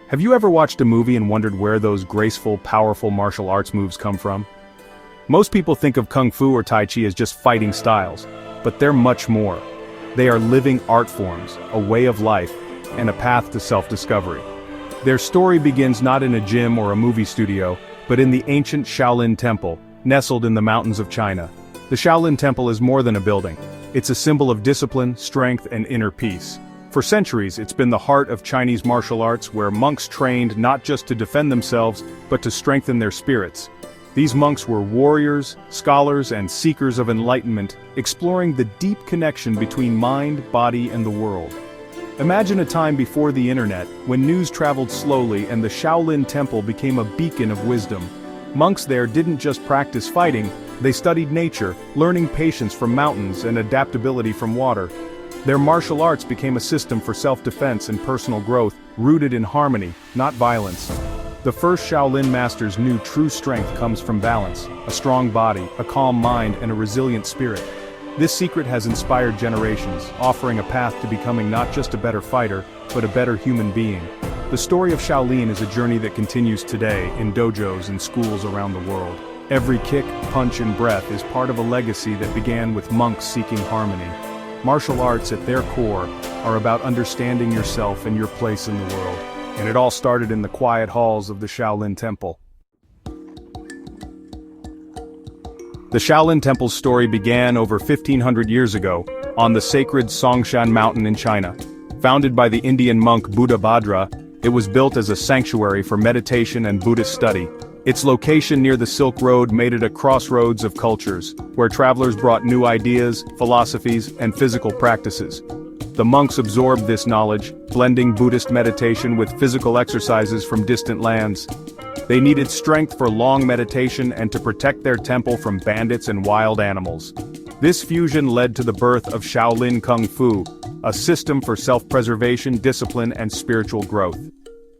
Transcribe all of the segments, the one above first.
Have you ever watched a movie and wondered where those graceful, powerful martial arts moves come from? Most people think of Kung Fu or Tai Chi as just fighting styles, but they're much more. They are living art forms, a way of life, and a path to self-discovery. Their story begins not in a gym or a movie studio, but in the ancient Shaolin Temple, nestled in the mountains of China. The Shaolin Temple is more than a building. It's a symbol of discipline, strength, and inner peace. For centuries, it's been the heart of Chinese martial arts where monks trained not just to defend themselves, but to strengthen their spirits. These monks were warriors, scholars, and seekers of enlightenment, exploring the deep connection between mind, body, and the world. Imagine a time before the internet, when news traveled slowly and the Shaolin Temple became a beacon of wisdom. Monks there didn't just practice fighting, they studied nature, learning patience from mountains and adaptability from water. Their martial arts became a system for self-defense and personal growth, rooted in harmony, not violence. The first Shaolin masters knew true strength comes from balance, a strong body, a calm mind, and a resilient spirit. This secret has inspired generations, offering a path to becoming not just a better fighter, but a better human being. The story of Shaolin is a journey that continues today in dojos and schools around the world. Every kick, punch, and breath is part of a legacy that began with monks seeking harmony. Martial arts at their core are about understanding yourself and your place in the world, and it all started in the quiet halls of the Shaolin Temple. The Shaolin Temple's story began over 1500 years ago, on the sacred Songshan mountain in China. Founded by the Indian monk Buddhabhadra, it was built as a sanctuary for meditation and Buddhist study. Its location near the Silk Road made it a crossroads of cultures, where travelers brought new ideas, philosophies, and physical practices. The monks absorbed this knowledge, blending Buddhist meditation with physical exercises from distant lands. They needed strength for long meditation and to protect their temple from bandits and wild animals. This fusion led to the birth of Shaolin Kung Fu, a system for self-preservation, discipline, and spiritual growth.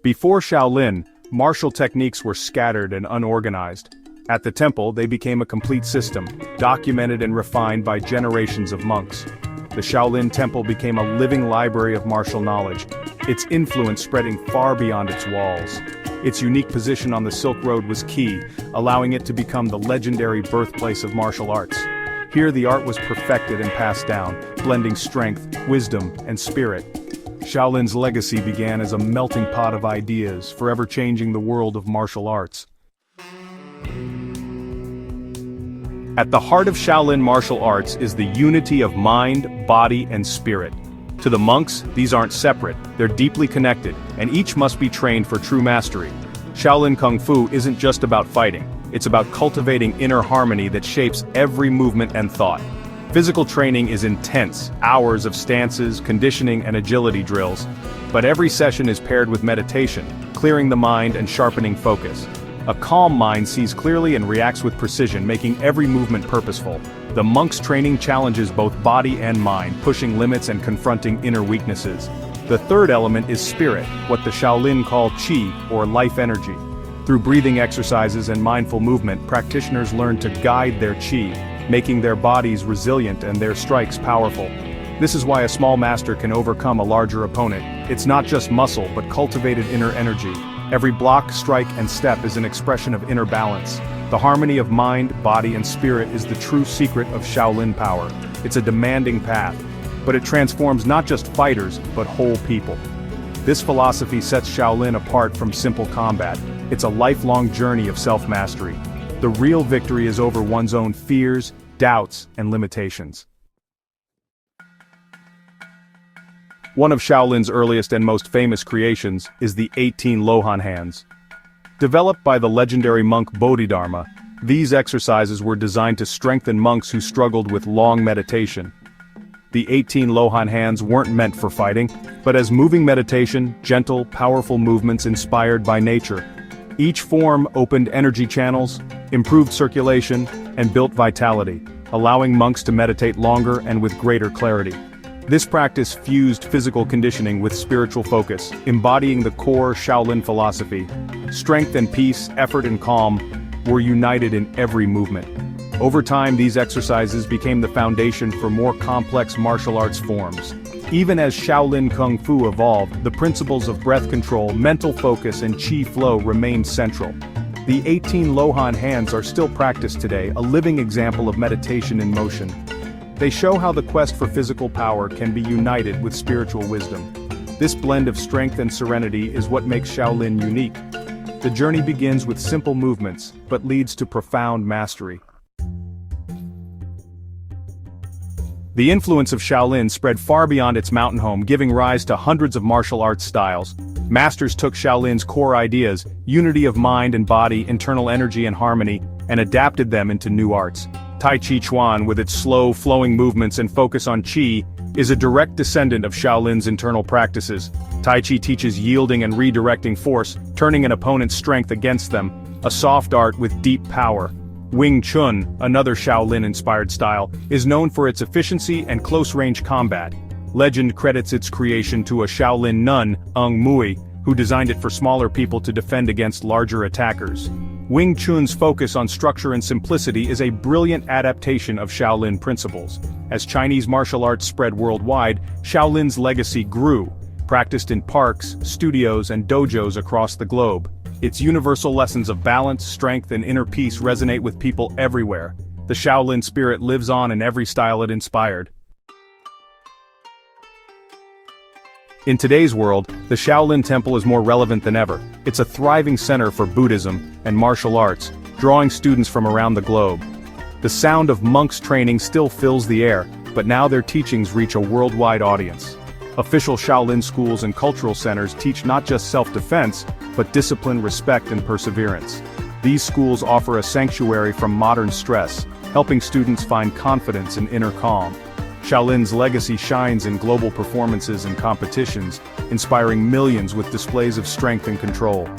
Before Shaolin, martial techniques were scattered and unorganized. At the temple, they became a complete system, documented and refined by generations of monks. The Shaolin Temple became a living library of martial knowledge, its influence spreading far beyond its walls. Its unique position on the Silk Road was key, allowing it to become the legendary birthplace of martial arts. Here the art was perfected and passed down, blending strength, wisdom, and spirit. Shaolin's legacy began as a melting pot of ideas, forever changing the world of martial arts. At the heart of Shaolin martial arts is the unity of mind, body, and spirit. To the monks, these aren't separate, they're deeply connected, and each must be trained for true mastery. Shaolin Kung Fu isn't just about fighting, it's about cultivating inner harmony that shapes every movement and thought. Physical training is intense, hours of stances, conditioning, and agility drills. But every session is paired with meditation, clearing the mind and sharpening focus. A calm mind sees clearly and reacts with precision, making every movement purposeful. The monk's training challenges both body and mind, pushing limits and confronting inner weaknesses. The third element is spirit, what the Shaolin call qi, or life energy. Through breathing exercises and mindful movement, practitioners learn to guide their qi, making their bodies resilient and their strikes powerful. This is why a small master can overcome a larger opponent. It's not just muscle, but cultivated inner energy. Every block, strike, and step is an expression of inner balance. The harmony of mind, body, and spirit is the true secret of Shaolin power. It's a demanding path, but it transforms not just fighters, but whole people. This philosophy sets Shaolin apart from simple combat. It's a lifelong journey of self-mastery. The real victory is over one's own fears, doubts, and limitations. One of Shaolin's earliest and most famous creations is the 18 Lohan hands. Developed by the legendary monk Bodhidharma, these exercises were designed to strengthen monks who struggled with long meditation. The 18 Lohan hands weren't meant for fighting, but as moving meditation, gentle, powerful movements inspired by nature. Each form opened energy channels, improved circulation, and built vitality, allowing monks to meditate longer and with greater clarity. This practice fused physical conditioning with spiritual focus, embodying the core Shaolin philosophy. Strength and peace, effort and calm were united in every movement. Over time, these exercises became the foundation for more complex martial arts forms. Even as Shaolin Kung Fu evolved, the principles of breath control, mental focus and qi flow remained central. The 18 Lohan hands are still practiced today, a living example of meditation in motion. They show how the quest for physical power can be united with spiritual wisdom. This blend of strength and serenity is what makes Shaolin unique. The journey begins with simple movements, but leads to profound mastery. The influence of Shaolin spread far beyond its mountain home, giving rise to hundreds of martial arts styles. Masters took Shaolin's core ideas, unity of mind and body, internal energy and harmony, and adapted them into new arts. Tai Chi Chuan, with its slow, flowing movements and focus on qi, is a direct descendant of Shaolin's internal practices. Tai Chi teaches yielding and redirecting force, turning an opponent's strength against them, a soft art with deep power. Wing Chun, another Shaolin-inspired style, is known for its efficiency and close-range combat. Legend credits its creation to a Shaolin nun, Eng Mui, who designed it for smaller people to defend against larger attackers. Wing Chun's focus on structure and simplicity is a brilliant adaptation of Shaolin principles. As Chinese martial arts spread worldwide, Shaolin's legacy grew, practiced in parks, studios, and dojos across the globe. Its universal lessons of balance, strength, and inner peace resonate with people everywhere. The Shaolin spirit lives on in every style it inspired. In today's world, the Shaolin Temple is more relevant than ever. It's a thriving center for Buddhism and martial arts, drawing students from around the globe. The sound of monks training still fills the air, but now their teachings reach a worldwide audience. Official Shaolin schools and cultural centers teach not just self-defense, but discipline, respect, and perseverance. These schools offer a sanctuary from modern stress, helping students find confidence and inner calm. Shaolin's legacy shines in global performances and competitions, inspiring millions with displays of strength and control.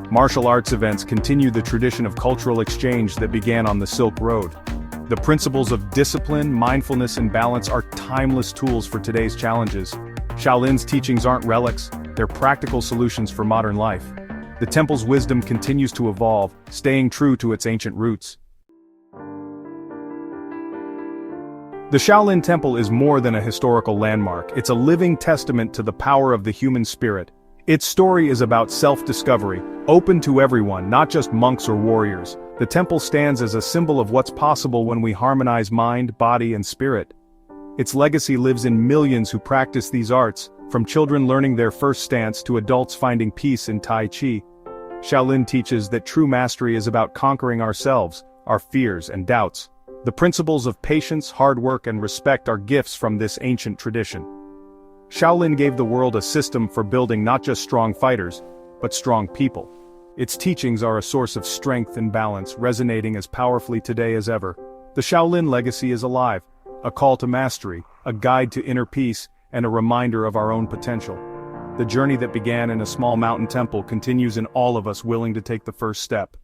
Martial arts events continue the tradition of cultural exchange that began on the Silk Road. The principles of discipline, mindfulness, and balance are timeless tools for today's challenges. Shaolin's teachings aren't relics, they're practical solutions for modern life. The temple's wisdom continues to evolve, staying true to its ancient roots. The Shaolin Temple is more than a historical landmark, it's a living testament to the power of the human spirit. Its story is about self-discovery, open to everyone, not just monks or warriors. The temple stands as a symbol of what's possible when we harmonize mind, body, and spirit. Its legacy lives in millions who practice these arts, from children learning their first stance to adults finding peace in Tai Chi. Shaolin teaches that true mastery is about conquering ourselves, our fears and doubts. The principles of patience, hard work, and respect are gifts from this ancient tradition. Shaolin gave the world a system for building not just strong fighters, but strong people. Its teachings are a source of strength and balance, resonating as powerfully today as ever. The Shaolin legacy is alive, a call to mastery, a guide to inner peace, and a reminder of our own potential. The journey that began in a small mountain temple continues in all of us willing to take the first step.